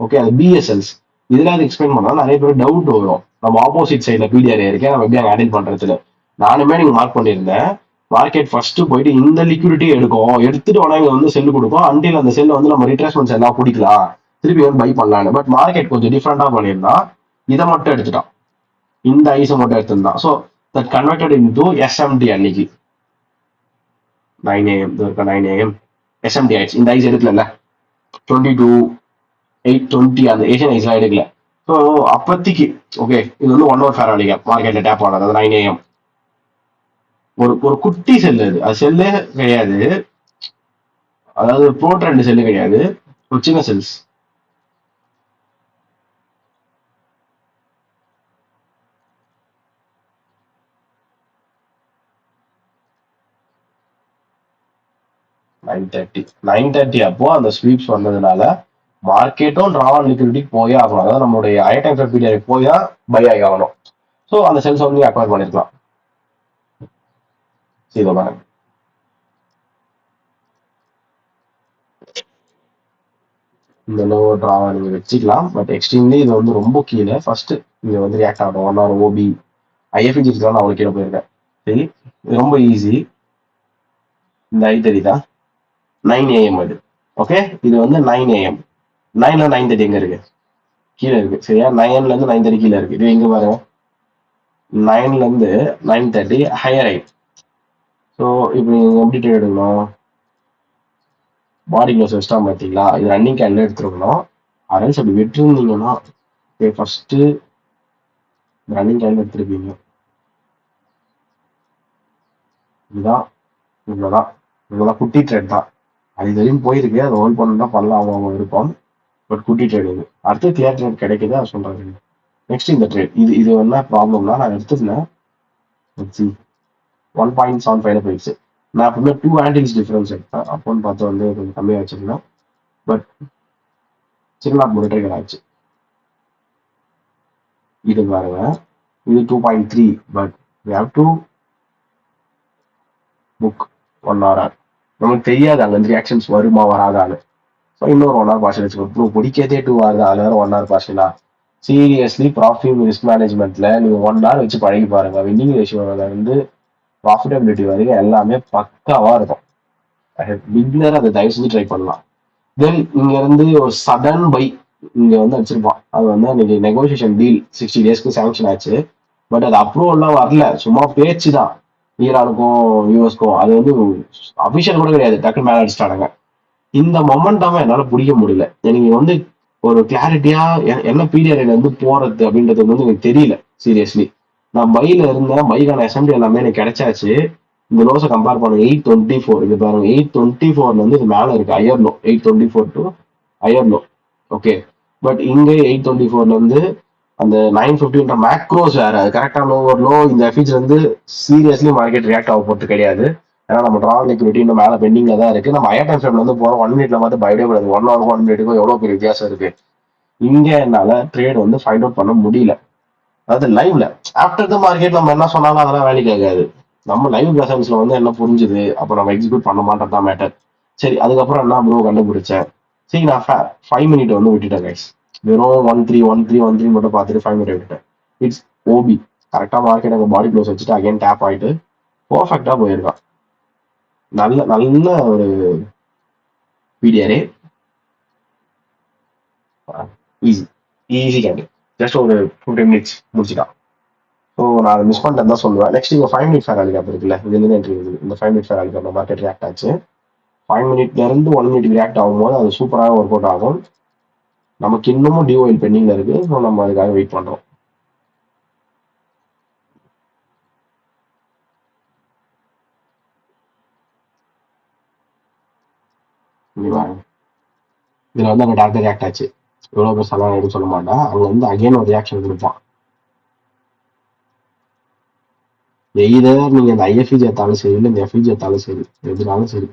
ஓகே, அது பிஎஸ்எல்ஸ். இதுல அது எக்ஸ்பிளைன் பண்ணா நிறைய பேர் டவுட் வரும். நம்ம ஆப்போசிட் சைட்ல பிடிஆர் இருக்கேன், நம்ம எப்படி ஹேண்டில் பண்றதுல. நானுமே நீங்க மார்க் பண்ணியிருந்தேன். மார்க்கெட் ஃபர்ஸ்ட் போயிட்டு இந்த லிக்விடிட்டி எடுக்கும், எடுத்துட்டு உடனே இங்க வந்து செல்லு கொடுக்கும். அன்டில் அந்த செல்ல வந்து நம்ம ரிட்ரேஸ்மெண்ட்ஸ் எல்லாம் பிடிக்கலாம், திருப்பி வந்து பை பண்ணலான்னு. பட் மார்க்கெட் கொஞ்சம் டிஃப்ரெண்டா பண்ணியிருந்தான். இதை மட்டும் எடுத்துட்டான், இந்த ஐஸை மட்டும் எடுத்திருந்தான். So that converted into SMT. அன்னைக்கு 9 AM 9 AM எஸ்எம்டி ஆயிடுச்சு. இந்த ஐஸ் எடுக்கல 22 820 அந்த ஏஷியன் ஐஸ்லாம் எடுக்கல. ஸோ அப்போதைக்கு ஓகே, இது வந்து 1 hour ஃபேர் வேல்யூ கேப் மார்க்கெட்ல டேப் ஆனது. அது 9 AM ஒரு ஒரு குட்டி செல்லு, அது செல்லே கிடையாது, அதாவது ப்ரோ ட்ரெண்ட் செல்லு கிடையாது, ஒரு சின்ன செல்ஸ். நைன் தேர்ட்டி அப்போ அந்த ஸ்வீப்ஸ் வந்ததுனால மார்க்கெட்டும் ட்ரா லிக்விடிட்டி போயே ஆகணும். அதாவது நம்மளுடைய ஹையர் டைம் ஃப்ரேம் பீரியட் போய் தான் பை ஆகி ஆகணும். ஸோ அந்த செல்ஸ் வந்து அக்வயர் பண்ணிருக்கலாம். இதை பாருங்க, இந்த லோ ட்ராவை நீங்க வச்சுக்கலாம். பட் எக்ஸ்ட்ரீம்லி இது வந்து ரொம்ப கீழே. ஃபர்ஸ்ட் இங்க வந்து ரியாக்ட் ஆகணும் 1 hour ஓபி ஐஎஃப்ஜி நான் அவ்வளோ கீழே போயிருக்கேன். சரி, இது ரொம்ப ஈஸி. இந்த ஐ தெரியுதா? 9 AM அது. ஓகே, இது வந்து 9 AM. 9ல 9:30 எங்க இருக்கு? கீழே இருக்கு. சரியா, 9ல இருந்து 9:30 கீழே இருக்கு. இது எங்க பாருங்க, 9ல இருந்து 9:30 ஹையர் ஐ. ஸோ இப்போ நீங்க எப்படி ட்ரேட் எடுக்கணும்? பாடி க்ளோஸ் வச்சுட்டா பார்த்தீங்களா, இது ரன்னிங் கேண்டில் எடுத்துருக்கணும். அதனால அப்படி விட்டுருந்தீங்கன்னா ஃபர்ஸ்ட் ரன்னிங் கேண்டில் எடுத்துருப்பீங்க. இதுதான், இவ்வளோதான். இவ்வளோதான் குட்டி ட்ரேட் தான். அது வரையும் போயிருக்கு. அதை ஹோல்ட் பண்ணா பண்ணலாம், அவங்க விருப்பம். பட் குட்டி ட்ரேட் இது. அடுத்து கிளியர் ட்ரேட் கிடைக்குது, அதை சொல்றாங்க. நெக்ஸ்ட் இந்த ட்ரேட், இது என்ன ப்ராப்ளம்னா, நான் எடுத்துருந்தேன் 1.75 போயிடுச்சு. நான் எப்பவுமே 2 ஹேண்டில்ஸ் டிஃபரன்ஸ் எடுத்தேன். அப்போன்னு பார்த்து வந்து கொஞ்சம் கம்மியாக வச்சிருந்தேன். பட் சின்ன ட்ரிகர் ஆச்சு. இது பாருங்க, இது 2.3. But we have to book 1 hour. நமக்கு தெரியாது அங்க வந்து ரியாக்ஷன்ஸ் வருமா வராதான்னு. ஸோ இன்னொரு 1 hour பார்ஷல் வச்சுக்கணும். பிடிக்கிறதே 2 hour தான், அதுல 1 hour பார்ஷலா? சீரியஸ்லி ப்ராஃபிட் ரிஸ்க் மேனேஜ்மெண்ட்ல நீங்க 1 hour வச்சு பழகி பாருங்க. வின்னிங் ரேஷியோல இருந்து ப்ராஃபிட்டபிலிட்டி வரைக்கும் எல்லாமே பக்காவா இருக்கும். பிகினர் அதை தயவு செஞ்சு ட்ரை பண்ணலாம். தென் இங்க இருந்து ஒரு சடன் பை இங்க வந்து வச்சிருப்பான். அது வந்து இன்னைக்கு நெகோசியேஷன் டீல் 60 daysக்கு சாங்ஷன் ஆச்சு. பட் அது அப்ரூவல்லாம் வரல, சும்மா பேச்சு தான். ஈரானுக்கும் யூஎஸ்க்கும் அது வந்து அபிஷியல் கூட கிடையாது. டக்கு மேல அடிச்சிட்டானுங்க. இந்த மொமெண்டாம என்னால பிடிக்க முடியல. எனக்கு வந்து ஒரு கிளாரிட்டியா என்ன பீரியட் வந்து போறது அப்படின்றது வந்து எனக்கு தெரியல. சீரியஸ்லி நான் பைல இருந்தேன். பைக்கான எஸ்எம்டி எல்லாமே எனக்கு கிடைச்சாச்சு. இந்த லோஸை கம்பேர் பண்ணுங்க, 824. இது பாருங்க, 824 வந்து இது மேல இருக்கு. Higher low 824 to higher low. Okay, but இங்க 824 வந்து அந்த 950 மேக்ரோஸ் வேற. அது கரெக்டான ஒரு லோ. இந்த எஃபிஜ் வந்து சீரியஸ்லி மார்க்கெட் ரியாக்ட் ஆக போறது கிடையாது. ஏன்னா நம்ம ட்ரா லிக்விடிட்டி இன்னும் மேல பெண்டிங்ல தான் இருக்கு. நம்ம ஹையர் டைம் ஃப்ரேம்ல வந்து போறோம். 1 minute பார்த்து பைடே கூடாது. 1 hour 1 minute எவ்வளவு பெரிய வித்தியாசம் இருக்கு. இங்க என்னால ட்ரேட் வந்து ஃபைண்ட் அவுட் பண்ண முடியல. அதாவது லைவ்ல ஆஃப்டர் த மார்க்கெட் நம்ம என்ன சொன்னாலும் அதெல்லாம் வேலைக்கு ஆகாது. நம்ம லைவ் பிரசன்ஸ்ல வந்து என்ன புரிஞ்சுது, அப்போ நம்ம எக்ஸிக்யூட் பண்ண மாட்டோம் மேட்டர். சரி, அதுக்கப்புறம் என்ன ப்ரோ கண்டுபிடிச்சேன். சரி, நான் 5 minute வந்து விட்டுட்டேன் கைஸ். வெறும் 1.3 மட்டும் பார்த்துட்டு 5 minute விட்டுட்டேன். It's OP. கரெக்டா மார்க்கெட் அங்கே பாடி க்ளோஸ் வச்சுட்டு அகைன் டேப் ஆயிட்டு பர்ஃபெக்டா போயிருக்கான். நல்ல நல்ல ஒரு பிடிஆரே. Easy easy candle. ஜஸ்ட் ஒரு 15 minutes முடிச்சுட்டான். ஸோ நான் அதை மிஸ் பண்ணிட்டேன் தான் சொல்லுவேன். நெக்ஸ்ட் இங்கே 5 minute ஃபேர் அலிகாப் இருக்குல்ல, இதுல என்ட்ரி இருக்குது. இந்த 5 minute ஃபேர் அலிகாப் மார்க்கெட் ரியாக்ட் ஆச்சு. 5 minute இருந்து 1 minute ரியாக்ட் ஆகும்போது அது சூப்பராக ஒர்க் அவுட் ஆகும். நமக்கு இன்னமும் டிஓஎல் பெண்டிங்ல இருக்கு. ஸோ நம்ம அதுக்காக வெயிட் பண்றோம். இதுல வந்து அந்த டாக்டர் ரியாக்ட் ஆச்சு. எவ்வளவு பேர் சலாம் எதுவும் சொல்ல மாட்டான். அங்க வந்து அகைன் ஒரு ரியாக்ஷன் கொடுப்பான். எய்தர் நீங்க இந்த ஐஎஃப்இஜி எடுத்தாலும் சரி, இல்லை இந்த எஃப்இஜி எடுத்தாலும் சரி, எதுனாலும் சரி,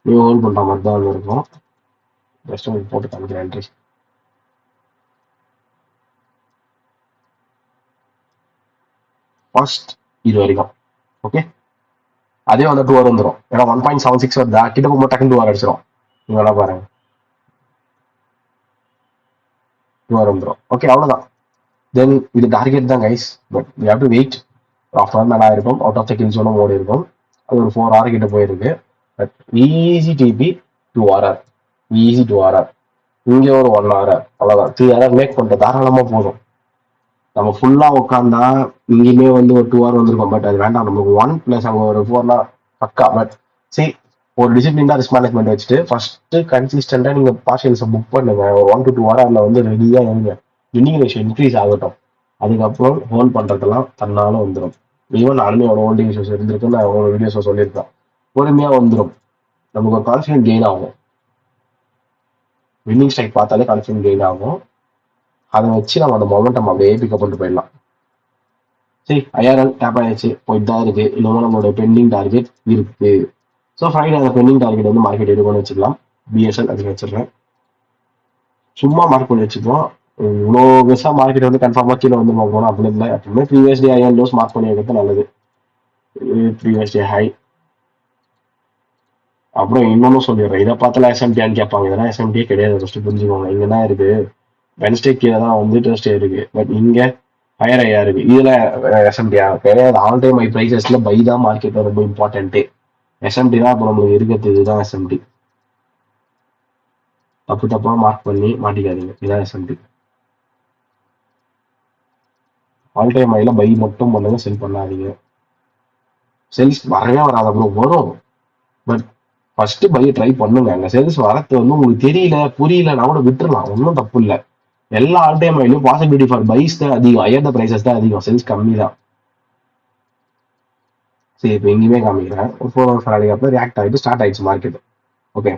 நீ ஹோல்ட் பண்ற மாதிரி தான் இருக்கும். ஜஸ்ட் போட்டு காமிக்கிறேன் என்ட்ரி. ஃபர்ஸ்ட் இது வரைக்கும் ஓகே. அதே வந்து 2 hour வந்துடும். ஏன்னா 1.76 வருதா, கிட்ட போகும்போது டக்குனு 2 hour அடிச்சிடும். நீங்க வேணா பாருங்க, 2 hour வந்துடும். ஓகே, அவ்வளவுதான். தென் இது டார்கெட் தான் guys. But you have to wait. ஆஃப் அன் மேலே இருக்கும். அவுட் ஆஃப் த கில் ஜோனும் ஓடி இருக்கும். அது ஒரு 4 hour கிட்ட போயிருக்கு. But easy DP 2 hour. Easy 2 hour. இங்கே ஒரு 1 hour. அவ்வளோதான். 3 hour மேக் பண்ணிட்டு தாராளமா போதும். நம்ம ஃபுல்லா உட்காந்தா இங்கேயுமே வந்து ஒரு 2 hour வந்திருக்கும். பட் அது வேண்டாம், நமக்கு 1+ அங்கே ஒரு 4 பக்கா. பட் சரி, ஒரு டிசிப்ளினா ரிஸ்க் மேனேஜ்மெண்ட் வச்சுட்டு ஃபர்ஸ்ட் கன்சிஸ்டண்டா நீங்க பார்ஷியல்ஸை புக் பண்ணுங்க. ஒரு 1 to 2 hour வந்து ரெடியா இருங்க. வின்னிங் ரேஷியோ இன்க்ரீஸ் ஆகட்டும். அதுக்கப்புறம் ஹோல்ட் பண்றதெல்லாம் தன்னாலும் வந்துடும். ஈவன் நானுமே எவ்வளோ ஹோல்டிங் இஷ்யூஸ் இருந்திருக்கு, நான் எவ்வளோ வீடியோஸ் சொல்லியிருக்கேன். பொறுமையா வந்துடும். நமக்கு ஒரு கான்ஃபிடன்ட் கெயின் ஆகும். வின்னிங் ஸ்ட்ரைக் பார்த்தாலே கான்ஃபிடன்ட் கெயின் ஆகும். அதை வச்சு நம்ம அந்த மொமெண்டம் அப்படியே பிக்கப் பண்ணிட்டு போயிடலாம். சரி, ஐஆர்எல் டேப் ஆயிடுச்சு, போயிட்டு தான் இருக்கு. இன்னமும் நம்மளோட பெண்டிங் டார்கெட் இருக்கு. ஸோ ஃப்ரைடே அந்த பெண்டிங் டார்கெட் வந்து மார்க்கெட் எடுக்கணும்னு வச்சுக்கலாம். பிஎஸ்எல் அதுக்கு வச்சிடுறேன். சும்மா மார்க் பண்ணி வச்சுப்போம். இவ்வளோ பெருசா மார்க்கெட் வந்து கன்ஃபார்மா கீழே வந்து போகணும் அப்படின்னு இல்லை. எப்பவுமே previous day IN lows mark பண்ணி வைக்கிறது நல்லது. ப்ரீவியஸ் டே ஹை அப்புறம் இன்னொன்னு சொல்லிடுறேன், இதை பார்த்தாலும் எஸ்எம்டியான்னு கேட்பாங்க. இதெல்லாம் எஸ்எம்டியே கிடையாது, ஃபர்ஸ்ட் புரிஞ்சுக்கோங்க. இங்க தான் இருக்கு வென்ஸ்டே கீழே தான் வந்து டெஸ்டே இருக்கு, பட் இங்க ஹையர் ஐயா இருக்கு. இதுல எஸ்எம்டியா கிடையாது. ஆல் டைம் ஹை பிரைசஸ்ல பை தான் மார்க்கெட்ல ரொம்ப இம்பார்ட்டன்ட்டு. எஸ்எம்டி தான் இப்போ நம்மளுக்கு இருக்கிறது, இதுதான் எஸ்எம்டி. தப்பு தப்பா மார்க் பண்ணி மாட்டிக்காதீங்க, இதான் எஸ்எம்டி. ஆல் டைம் ஹைல பை மட்டும் பண்ணுங்க, செல் பண்ணாதீங்க. சேல்ஸ் வரவே வராத ப்ரோ, வரும். பட் ஃபர்ஸ்ட் பை ட்ரை பண்ணுங்க. அங்க சேல்ஸ் வரது வந்து உங்களுக்கு தெரியல புரியலன்னா கூட விட்டுறலாம், ஒன்றும் தப்பு இல்லை. எல்லா ஆல் டைம் ஹைலையும் பாசிபிலிட்டி ஃபார் பைஸ் தான் அதிகம், ஹையர் த பிரைசஸ் தான் அதிகம், சேல்ஸ் கம்மி தான். சரி, இப்போ எங்கேயுமே காமிக்கிறேன். ஒரு 4 ஹவர்ஸ் ரேலிக்கு அப்புறம் ரியாக்ட் ஆகிட்டு ஸ்டார்ட் ஆயிடுச்சு மார்க்கெட். ஓகே,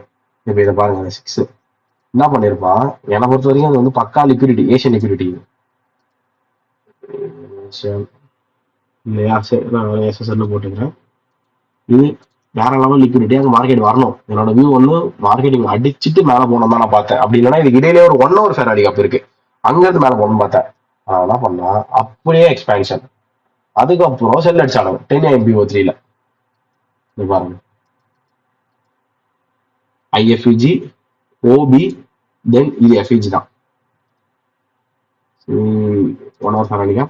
இப்போ இதை பாருங்க. 6 என்ன பண்ணிருப்பான், என்னை பொறுத்த வரைக்கும் அது வந்து பக்கா லிக்விடிட்டி, ஏஷியன் லிக்விடிட்டி இல்லையா. சரி, நான் எஸ்எஸ்எல்ல போட்டுக்கிறேன். இது வேற லெவல் லிக்விடிட்டி, அந்த மார்க்கெட் வரணும். என்னோட வியூ வந்து மார்க்கெட்டிங் அடிச்சுட்டு மேலே போனோம் தான் நான் பார்த்தேன். அப்படி இல்லைன்னா இதுக்கு இடையிலே ஒரு 1 ஹவர் ஃபேர் அடிக்கப் இருக்கு, அங்கிருந்து மேலே போகணும்னு பார்த்தேன். நான் என்ன பண்ணா, அப்படியே எக்ஸ்பேன்ஷன். அதுக்கப்புறம் செல் அடிச்சானுங்க 10 MBO3ல. இது பாருங்க, ஐஎஃப்இஜி ஓபி தென் இது எஃப்இஜி தான். 1 ஹவர் ஃபேர் அடிக்கா.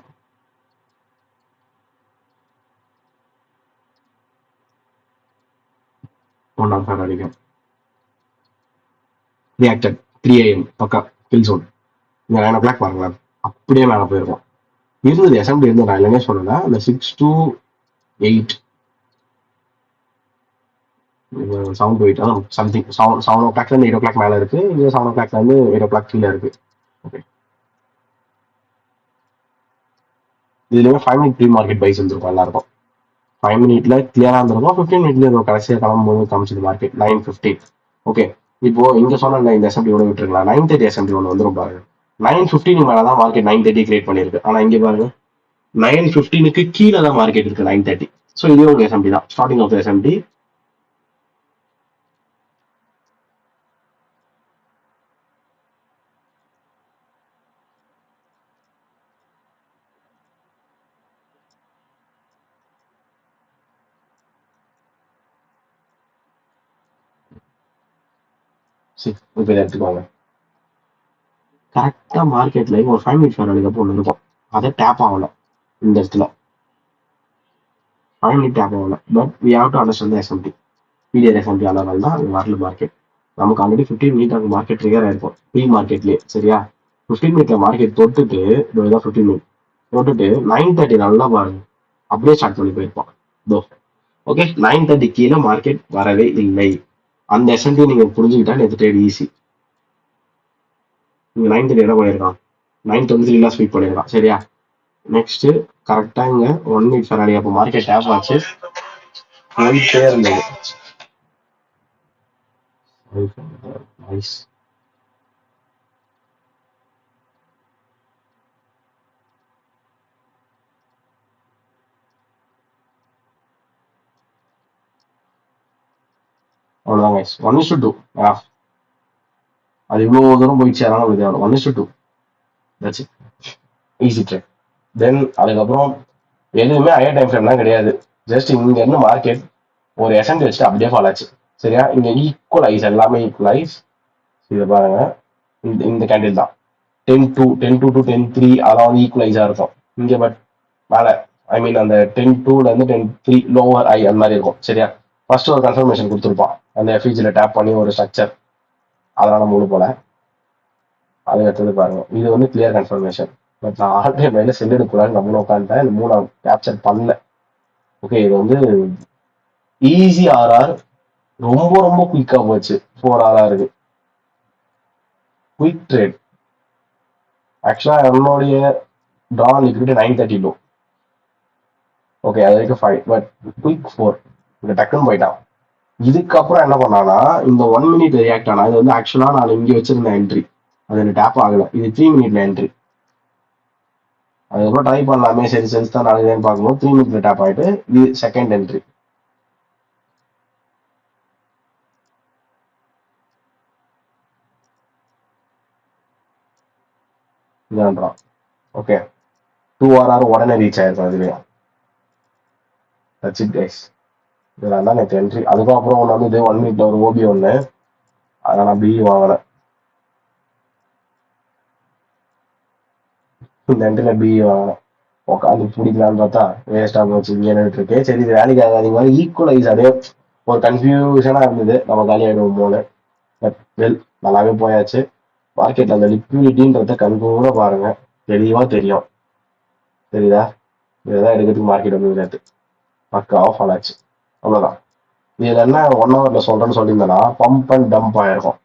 ரியாக்டட் 3 AM பக்கா கில் ஜோன். இந்த 9 o'clock பாருங்களேன், அப்படியே மேலே போயிருக்கோம். இருந்தது எஸ்எம்டி இருந்து, நான் இல்லைன்னே சொல்லலை. அந்த 6 to 8 7 to 8 சம்திங் 7 o'clock இருந்து 8 o'clock மேலே இருக்கு. இங்கே 7 o'clock இருந்து 8 o'clock கீழே இருக்கு. ஓகே, இதுலயுமே 5 minute ப்ரீ மார்க்கெட் பைஸ் இருந்திருக்கும் எல்லாருக்கும். 5 minute கிளியரா இருந்திருக்கும். 15 minute கடைசியாக கிளம்பும்போது காமிச்சது மார்க்கெட் 9:15. ஓகே, இப்போ இங்க சொன்ன இந்த எஸ்எம்டி ஒன்று விட்டுருக்கலாம். 9:30 எஸ்எம்டி ஒன்று வந்துடும் பாருங்க. 9:15 மேலதான் மார்க்கெட் 9:30 கிரியேட் பண்ணிருக்கு. ஆனா இங்க பாருங்க 9:15 கீழே தான் மார்க்கெட் இருக்கு 9:30. ஸோ இதே ஒரு எஸ்எம்டி தான், ஸ்டார்டிங் ஆஃப் எஸ்எம்டி. இப்போ இதை எடுத்துக்கோங்க. கரெக்டா மார்க்கெட்ல ஒரு 5 minute ஃபேர் அடிக்கப்போ ஒன்று இருக்கும், அதை டேப் ஆகல இந்த இடத்துல. 5 minute டேப் ஆகல. But we have to understand the SMT. Period SMT ஆனதால தான் அங்கே வரல மார்க்கெட். நமக்கு ஆல்ரெடி 15 minute அங்கே மார்க்கெட் ட்ரிகர் ஆயிருக்கும் ப்ரீ மார்க்கெட்லேயே. சரியா, 15 minute மார்க்கெட் தொட்டுட்டு, இதுதான் 15 minute தொட்டுட்டு 9:30 நல்லா பாருங்க, அப்படியே ஸ்டார்ட் பண்ணி போயிருப்போம். இதோ ஓகே, 9:30 கீழே மார்க்கெட் வரவே இல்லை. அந்த எஸ்எம்டி நீங்க புரிஞ்சுக்கிட்டா நேற்று ட்ரேட் ஈஸி. நீங்க 9:30 என்ன பண்ணிருக்கான், 9:23 ஸ்வீட் பண்ணிருக்கான். சரியா, நெக்ஸ்ட் கரெக்டா இங்க 1 minute ஃபேர் அப்போ மார்க்கெட் டேப் ஆச்சு, போயிட்டே இருந்தது. நைஸ். அவ்வளோதான் கைஸ், 1:2. அது இவ்வளோ தூரம் போயிடுச்சு, அதனால இது 1:2. That's it, easy trade. Then அதுக்கப்புறம் எதுவுமே ஹையர் டைம் ஃப்ரேம் தான் கிடையாது. ஜஸ்ட் இங்க இருந்து மார்க்கெட் ஒரு எஸ்என்டி வச்சுட்டு அப்படியே ஃபால் ஆச்சு. சரியா, இங்க ஈக்குவலைஸ், எல்லாமே ஈக்குவலைஸ். இதை பாருங்க, இந்த கேண்டில் தான் 10-2 to 10-3 அதெல்லாம் வந்து ஈக்குவலைஸா இருக்கும் இங்க. பட் மேல ஐ மீன் அந்த 10-2ல இருந்து 10-3 லோவர் ஐ அந்த மாதிரி இருக்கும். சரியா, ஃபர்ஸ்ட் ஒரு கன்ஃபர்மேஷன் கொடுத்துருப்பான் அந்த எஃப்இஜில டேப் பண்ணி ஒரு ஸ்ட்ரக்சர், அதெல்லாம் நம்ம போல. அதை எடுத்தது பாருங்க, இது வந்து கிளியர் கன்ஃபர்மேஷன். பட் நான் ஆல்ரெடி மேல செல் எடுக்கலான்னு நம்மளும் உட்காந்துட்டேன், இந்த 3 கேப்சர் பண்ணல. ஓகே, இது வந்து ஈஸி ஆர்ஆர், ரொம்ப ரொம்ப குயிக்கா போச்சு. 4 RR இருக்கு, குயிக் ட்ரேட். ஆக்சுவலா என்னுடைய ட்ரா லிக்விடிட்டி 9:30 லோ. ஓகே, அது வரைக்கும் 5, பட் குயிக் 4 இங்க டக்குன்னு போயிட்டான். இதுக்கப்புறம் என்ன பண்ணானா, இந்த 1 minute ரியாக்ட் ஆனா, இது வந்து ஆக்சுவலா நான் இங்க வச்சிருந்த என்ட்ரி, அது எனக்கு டேப் ஆகல. இது 3 minute என்ட்ரி. அதுக்கப்புறம் ட்ரை பண்ணலாமே, சரி செல்ஸ் தான் நடக்குதுன்னு பார்க்கும்போது 3 minute டேப் ஆயிட்டு இது செகண்ட் என்ட்ரி. இதுதான். ஓகே, 2 RR உடனே ரீச் ஆயிருக்கும் அதுலயும். That's it guys. இதெல்லாம் தான் எனக்கு என்ட்ரி. அதுக்கப்புறம் ஒன்று வந்து 1 மினிட்ல ஒரு ஓபி ஒன்று, அதை நான் பிஇ வாங்கினேன். இந்த என்ட்ரில பிஇ வாங்கினேன். உட்காந்து பிடிக்கலான்னு பார்த்தா வேஸ்டா போச்சு, இங்கே நின்றுட்டு இருக்கு. சரி இது வேலைக்கு ஆகாதீங்க, ஈக்குவலைஸ் அதே ஒரு கன்ஃபியூஷனா இருந்தது, நம்ம காலியாயிடுவோம் போல. பட் வெல், நல்லாவே போயாச்சு. மார்க்கெட்ல அந்த லிக்விடிட்டின்றத கண்கூட பாருங்க, தெளிவா தெரியும். தெரியுதா? இதுதான் எடுக்கிறதுக்கு மார்க்கெட் வந்து நேற்று பக்காவா ஃபால் ஆச்சு. அவ்வளவுதான். இதுல என்ன 1 ஹவர்ல சொல்றேன்னு சொல்லியிருந்தேன்னா, பம்ப் அண்ட் டம்ப் ஆயிருக்கும்.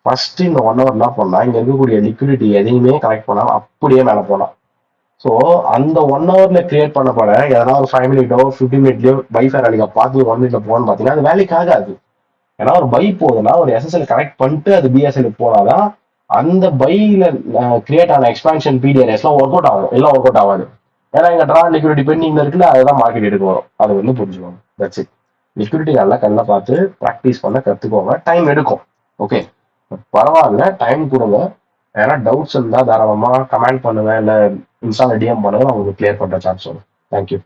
ஃபர்ஸ்ட் இந்த 1 ஹவர் என்ன பண்ணா, இங்க இருக்கக்கூடிய லிக்விடிட்டி எதையுமே கலெக்ட் பண்ணாம அப்படியே மேல போலாம். ஸோ அந்த 1 ஹவர்ல கிரியேட் பண்ணப்பட எதனா ஒரு 5 மினிட்டோ 15 மினிட்லயோ பை ஃபேர் அடிக்க பார்த்து 1 மினிட்ல போகணும்னு பார்த்தீங்கன்னா அது வேலைக்கு ஆகாது. ஏன்னா ஒரு பை போகுதுன்னா ஒரு எஸ்எஸ்எல் கனெக்ட் பண்ணிட்டு அது பிஎஸ்எல் போனாதான் அந்த பைல கிரியேட் ஆன எக்ஸ்பான்ஷன் பிடிஆர்எஸ் எல்லாம் ஒர்க் அவுட் ஆகும், எல்லாம் ஒர்க் அவுட் ஆகாது. ஏன்னா இங்க ட்ரா லிக்விடிட்டி பெண்டிங்ல இருக்குல்ல, அதுதான் மார்க்கெட் எடுக்க வரும். அதை வந்து புரிஞ்சுக்கோங்க. That's it. லிக்விடிட்டி நல்லா கண்ணை பார்த்து ப்ராக்டிஸ் பண்ண கத்துக்கோங்க. டைம் எடுக்கும். ஓகே, பரவாயில்ல, டைம் கொடுங்க. ஏன்னா டவுட்ஸ் இருந்தா தாராளமா கமெண்ட் பண்ணுவேன், இல்ல இன்ஸ்டால டிஎம் பண்ணுவேன், நான் உங்களுக்கு கிளியர் பண்ற சான்ஸ் வரும். தேங்க்யூ.